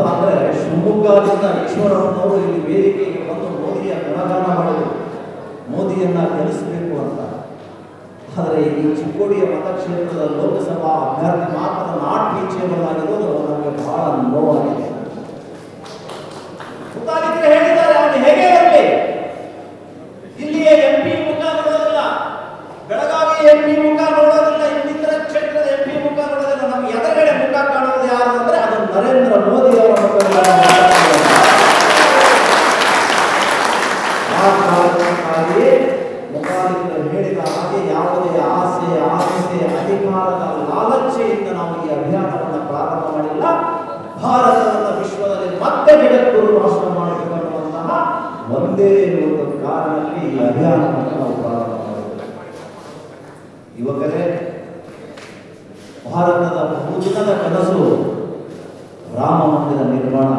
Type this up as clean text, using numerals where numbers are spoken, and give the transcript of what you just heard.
ಬಂತು ಅಂದರೆ ಶಿವಮೊಗ್ಗದಿಂದ ಈಶ್ವರಪ್ಪನವರು ಇಲ್ಲಿ ವೇದಿಕೆಗೆ ಬಂದು ಮೋದಿಯ ಗುಣಗಾನ ಮಾಡಿದರು, ಮೋದಿಯನ್ನು ಗೆಲ್ಲಿಸಬೇಕು ಅಂತ. ಆದರೆ ಈ ಚಿಕ್ಕೋಡಿಯ ಮತಕ್ಷೇತ್ರದ ಲೋಕಸಭಾ ಅಭ್ಯರ್ಥಿ ಮಾತ್ರ ನಾಟ್ ರೀಚೇಬಲ್ ಆಗಿರೋದು ನಮಗೆ ಬಹಳ ನೋವಾಗಿದೆ. ಮುತಾಲಿಕರು ಹೇಳಿದ್ದಾರೆ ಅವನು ಹೇಗೆ ಬರಲಿ, ಇಲ್ಲಿಯ MP ಮುಖ ನೋಡೋದಿಲ್ಲ, ಬೆಳಗಾವಿ MP ಮುಖ ನೋಡೋದಿಲ್ಲ, ಇನ್ನಿತರ ಕ್ಷೇತ್ರದ MP ಮುಖ ನೋಡೋದಿಲ್ಲ. ನಮ್ಗೆ ಎದುರುಗಡೆ ಮುಖ ಕಾಣೋದು ಯಾರು ಅಂದ್ರೆ ಅದು ನರೇಂದ್ರ ಮೋದಿ ಅವರ ಮುಖ. ಆ ಕಾರಣಕ್ಕಾಗಿ ಮುತಾಲಿಕರು ಹೇಳಿದ ಹಾಗೆ ಯಾವುದೇ ಆಸೆ ಅಧಿಕಾರದ ಲಾಲಚ್ಚೆಯಿಂದ ನಾವು ಈ ಅಭಿಯಾನವನ್ನು ಪ್ರಾರಂಭ ಮಾಡಿಲ್ಲ. ಭಾರತವನ್ನು ವಿಶ್ವದಲ್ಲಿ ಮತ್ತೆ ಜಗದ್ಗುರು ರಾಷ್ಟ್ರ ಮಾಡಬೇಕನ್ನುವಂತಹ ಒಂದೇ ಒಂದು ಕಾರಣಕ್ಕೆ ಈ ಅಭಿಯಾನವನ್ನು ನಾವು ಪ್ರಾರಂಭ ಮಾಡಿದ್ದೇವೆ. ಯುವಕರೇ, ಭಾರತದ ಬಹುದಿನದ ಕನಸು ರಾಮ ಮಂದಿರ ನಿರ್ಮಾಣ.